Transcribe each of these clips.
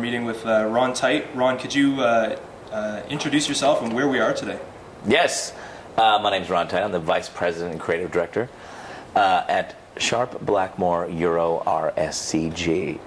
meeting with Ron Tite. Ron, could you introduce yourself and where we are today? Yes. My name is Ron Tite. I'm the Vice President and Creative Director at Sharpe Blackmore Euro RSCG.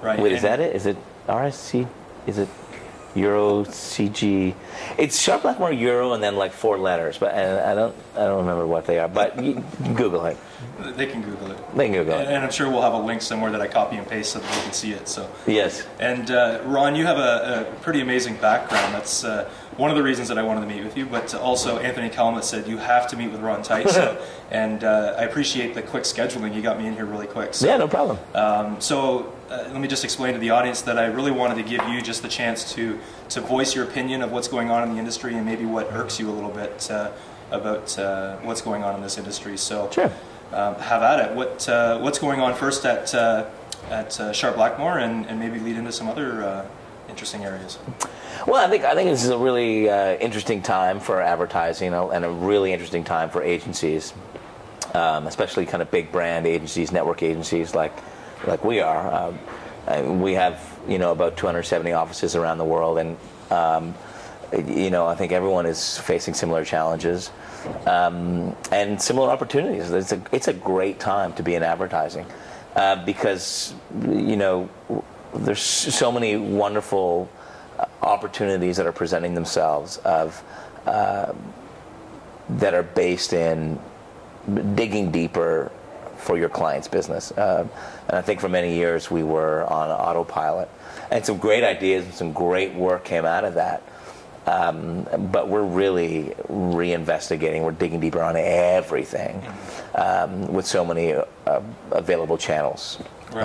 Right. Wait, is that it? Is it RSC? Is it Euro CG? It's Sharpe Blackmore Euro and then like 4 letters, but I don't remember what they are. But you can Google it. They can Google it. They can Google it. And I'm sure we'll have a link somewhere that I copy and paste so that they can see it. So yes. And Ron, you have a pretty amazing background. That's one of the reasons that I wanted to meet with you. But also, Anthony Kalma said you have to meet with Ron Tite. So, and I appreciate the quick scheduling. You got me in here really quick. So, yeah, no problem. Let me just explain to the audience that I really wanted to give you just the chance to voice your opinion of what's going on in the industry and maybe what irks you a little bit about what's going on in this industry. So sure. Have at it. What's going on first at Sharpe Blackmore and maybe lead into some other interesting areas? Well, I think this is a really interesting time for advertising and a really interesting time for agencies, especially kind of big brand agencies, network agencies like we are. We have about 270 offices around the world, and I think everyone is facing similar challenges and similar opportunities. It's a great time to be in advertising because there's so many wonderful opportunities that are presenting themselves that are based in digging deeper for your client's business. And I think for many years we were on autopilot. And some great ideas and some great work came out of that. But we're really reinvestigating. We're digging deeper on everything with so many available channels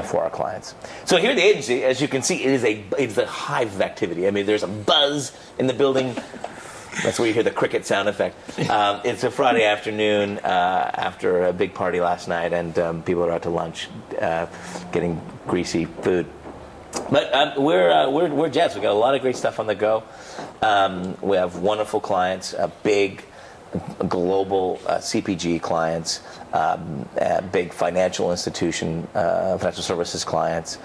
for our clients. So here at the agency, as you can see, it's a hive of activity. I mean, there's a buzz in the building. That's where you hear the cricket sound effect. It's a Friday afternoon after a big party last night, and people are out to lunch, getting greasy food. But we're jazzed. We've got a lot of great stuff on the go. We have wonderful clients, big global CPG clients, big financial institution, financial services clients.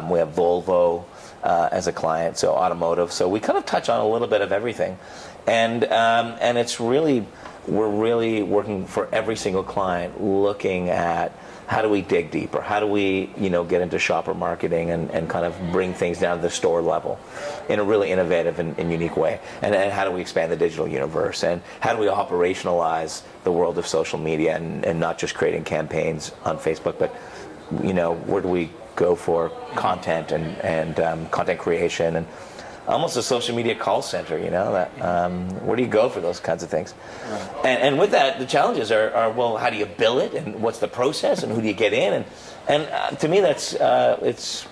We have Volvo as a client, so automotive. So we kind of touch on a little bit of everything. And it's really, we're really working for every single client, looking at how do we dig deeper? How do we, get into shopper marketing and kind of bring things down to the store level in a really innovative and unique way? And how do we expand the digital universe? And how do we operationalize the world of social media and not just creating campaigns on Facebook, but, where do we go for content and content creation and almost a social media call center, where do you go for those kinds of things? Right. And with that, the challenges are, well, how do you bill it, and what's the process, and who do you get in? And to me, that's it's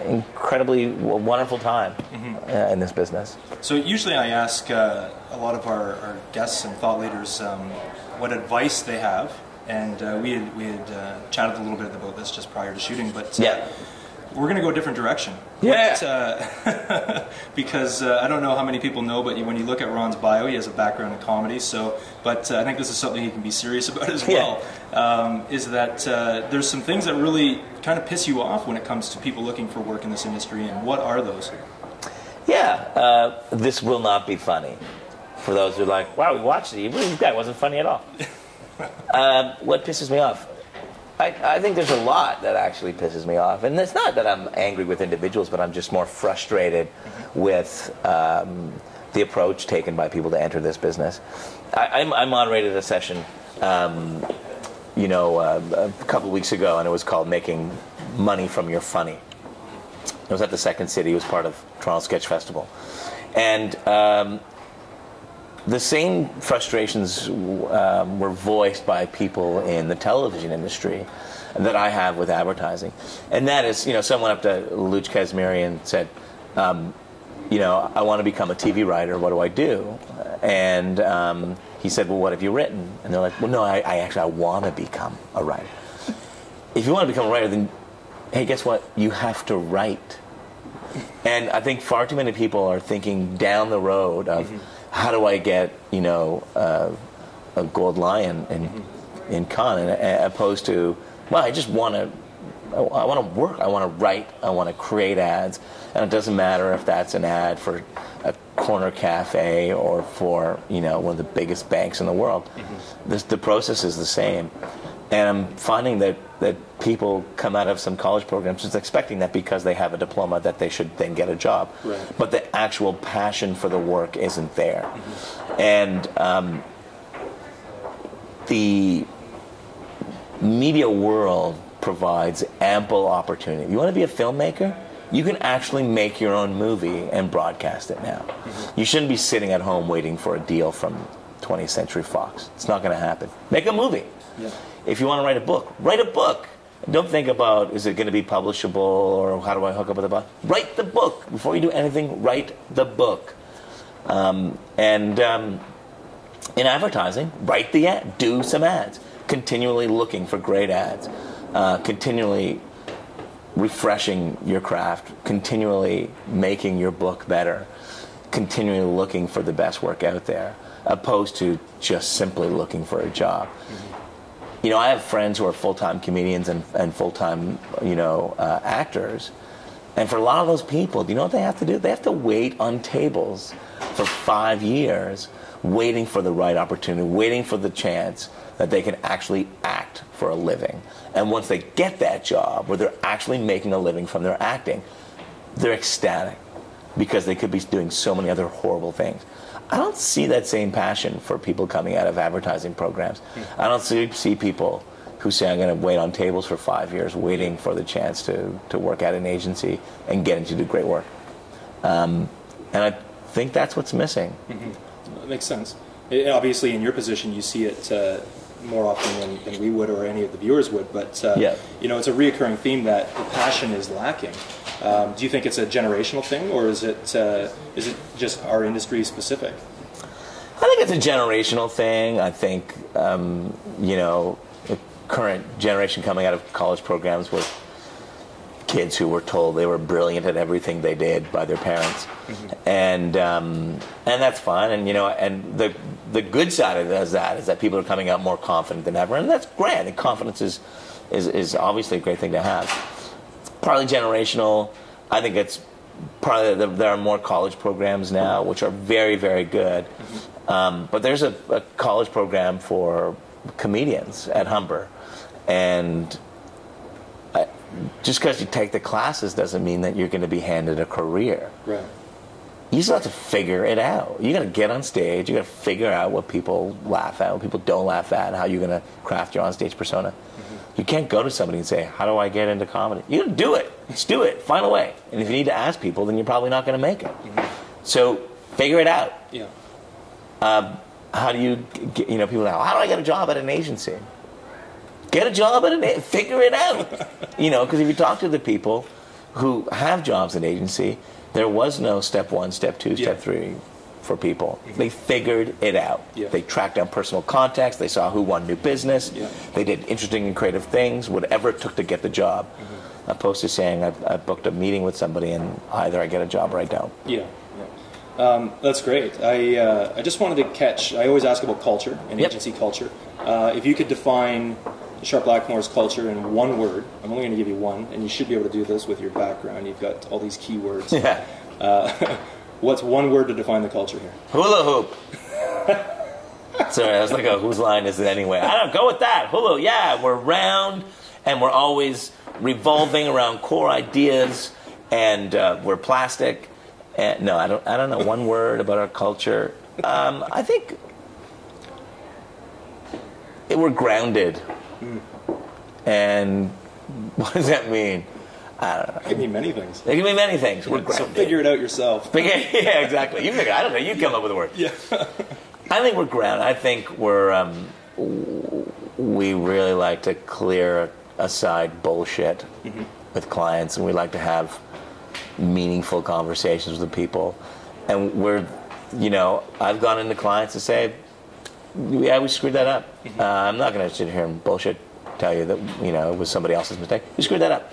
incredibly wonderful time in this business. So usually I ask a lot of our guests and thought leaders what advice they have, and we had chatted a little bit about this just prior to shooting, but yeah. We're going to go a different direction. Yeah. Because I don't know how many people know, but when you look at Ron's bio, he has a background in comedy. But I think this is something he can be serious about as well. Yeah. Is that there's some things that really kind of piss you off when it comes to people looking for work in this industry, and what are those? Yeah. This will not be funny. For those who are like, wow, we watched it. This guy wasn't funny at all. What pisses me off? I think there's a lot that actually pisses me off. And it's not that I'm angry with individuals, but I'm just more frustrated with the approach taken by people to enter this business. I moderated a session, a couple of weeks ago, and it was called Making Money from Your Funny. It was at the Second City. It was part of Toronto Sketch Festival. And the same frustrations were voiced by people in the television industry that I have with advertising. And that is, someone up to Luch Kazmiri and said, I want to become a TV writer. What do I do? And he said, well, what have you written? And they're like, well, no, I want to become a writer. If you want to become a writer, then, hey, guess what? You have to write. And I think far too many people are thinking down the road of, how do I get, a gold lion in Cannes, opposed to, well, I just want to I want to work. I want to write. I want to create ads. And it doesn't matter if that's an ad for a corner cafe or for, you know, one of the biggest banks in the world. The process is the same. And I'm finding that people come out of some college programs just expecting that because they have a diploma that they should then get a job. Right. But the actual passion for the work isn't there. And the media world provides ample opportunity. If you want to be a filmmaker, you can actually make your own movie and broadcast it now. You shouldn't be sitting at home waiting for a deal from 20th Century Fox. It's not going to happen. Make a movie. Yeah. If you want to write a book. Don't think about, is it going to be publishable, or how do I hook up with the book? Write the book. Before you do anything, write the book. In advertising, write the ad. Do some ads. Continually looking for great ads. Continually refreshing your craft. Continually making your book better. Continually looking for the best work out there, opposed to just simply looking for a job. You know, I have friends who are full-time comedians and full-time, you know, actors. And for a lot of those people, do you know what they have to do? They have to wait on tables for 5 years, waiting for the right opportunity, waiting for the chance that they can actually act for a living. And once they get that job where they're actually making a living from their acting, they're ecstatic because they could be doing so many other horrible things. I don't see that same passion for people coming out of advertising programs. I don't see people who say, I'm going to wait on tables for 5 years waiting for the chance to work at an agency and getting to do great work. And I think that's what's missing. That makes sense. Obviously, in your position, you see it more often than we would or any of the viewers would, but you know, it's a reoccurring theme that the passion is lacking. Do you think it's a generational thing, or is it just our industry specific? I think it's a generational thing. I think you know, the current generation coming out of college programs were kids who were told they were brilliant at everything they did by their parents, and that's fine. And you know, and the good side of that is that people are coming out more confident than ever, and that's grand. And confidence is obviously a great thing to have. Partly generational. I think it's partly there are more college programs now, which are very, very good. But there's a college program for comedians at Humber, and just because you take the classes doesn't mean that you're going to be handed a career. Right. You still have to figure it out. You got to get on stage. You got to figure out what people laugh at, what people don't laugh at, and how you're going to craft your on-stage persona. You can't go to somebody and say, how do I get into comedy? You got to do it. Just do it. Find a way. And if you need to ask people, then you're probably not going to make it. So figure it out. Yeah. How do you get, you know, people now, how do I get a job at an agency? Get a job at an agency. Figure it out. You know, because if you talk to the people who have jobs at agency, there was no step 1, step 2, step 3 for people. They figured it out. They tracked down personal contacts. They saw who won new business. They did interesting and creative things, whatever it took to get the job, opposed to saying, I booked a meeting with somebody and either I get a job or I don't. That's great. I just wanted to catch, I always ask about culture and agency culture. If you could define Sharpe Blackmore's culture in one word, I'm only going to give you one, and you should be able to do this with your background. You've got all these key words. What's one word to define the culture here? Hula hoop. Sorry, I was like, whose line is it anyway? I don't go with that. Hula, yeah, we're round, and we're always revolving around core ideas, and we're plastic. And, no, I don't know one word about our culture. I think we're grounded. And what does that mean? I don't know. It can mean many things. It can mean many things. We're so figure it out yourself. Yeah, exactly. You figure. I don't know. You come up with a word. I think we're grounded. I think we really like to clear aside bullshit with clients, and we like to have meaningful conversations with people. And we're, you know, I've gone into clients and say, yeah, we screwed that up. I'm not going to sit here and bullshit tell you that, you know, it was somebody else's mistake. We screwed that up.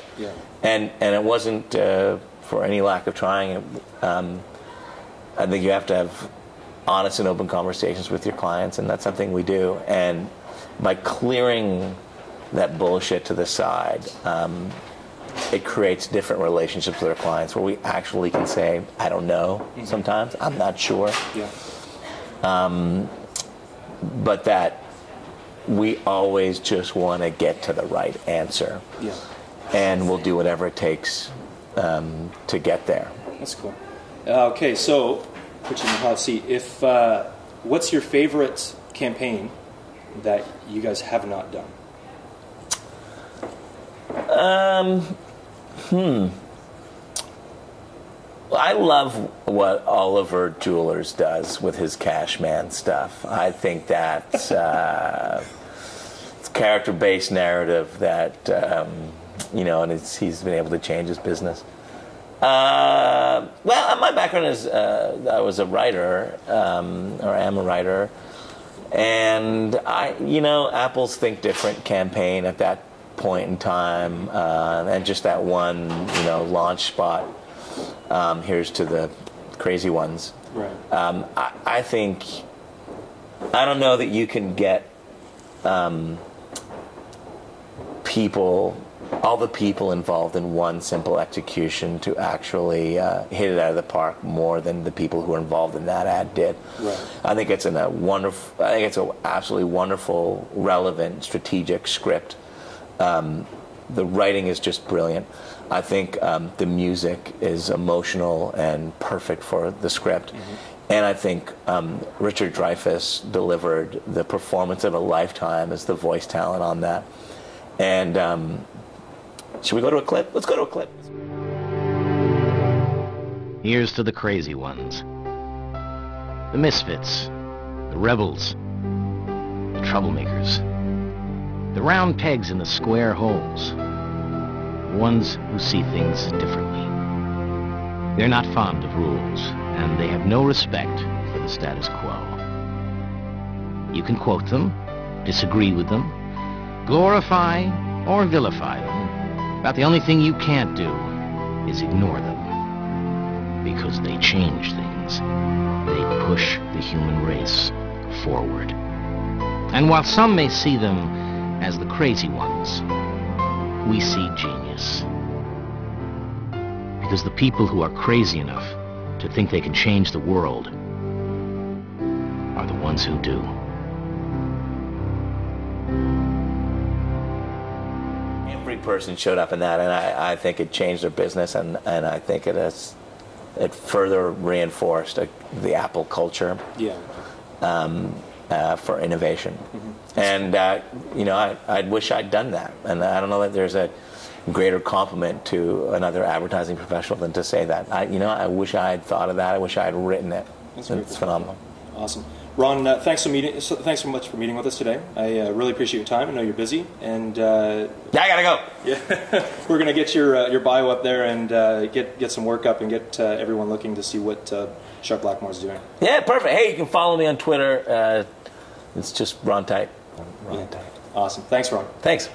And it wasn't for any lack of trying. I think you have to have honest and open conversations with your clients, and that's something we do. And by clearing that bullshit to the side. It creates different relationships with our clients where we actually can say, I don't know, sometimes, I'm not sure. Yeah. But that we always just want to get to the right answer. Yeah. And we'll do whatever it takes to get there. That's cool. Okay, so put you in the hot seat. If what's your favorite campaign that you guys have not done? Well, I love what Oliver Jewelers does with his Cashman stuff. I think that's it's character-based narrative that and he's been able to change his business. Well, my background is I was a writer, or am a writer, and Apple's Think Different campaign at that point in time, and just that one launch spot. Here's to the crazy ones. Right. I think I don't know that you can get all the people involved in one simple execution to actually hit it out of the park more than the people who were involved in that ad did. Right. I think it's an absolutely wonderful, relevant, strategic script. The writing is just brilliant. I think the music is emotional and perfect for the script. And I think Richard Dreyfuss delivered the performance of a lifetime as the voice talent on that. And should we go to a clip? Let's go to a clip. Here's to the crazy ones. The misfits. The rebels. The troublemakers. The round pegs in the square holes. Ones who see things differently. They're not fond of rules, and they have no respect for the status quo. You can quote them, disagree with them, glorify or vilify them, but the only thing you can't do is ignore them. Because they change things. They push the human race forward. And while some may see them as the crazy ones, we see genius. Because the people who are crazy enough to think they can change the world are the ones who do. Every person showed up in that, and I think it changed their business, and I think it further reinforced the Apple culture. Yeah. For innovation. And I wish I'd done that, and I don't know that there's a greater compliment to another advertising professional than to say that. I wish I had thought of that. I wish I had written it. It's phenomenal. Awesome. Ron, thanks so much for meeting with us today. I really appreciate your time. I know you're busy, and I gotta go. Yeah, we're gonna get your bio up there and get some work up and get everyone looking to see what Sharpe Blackmore's doing. Yeah, perfect. Hey, you can follow me on Twitter. It's just Ron Tite. Ron Tite. Awesome. Thanks, Ron. Thanks.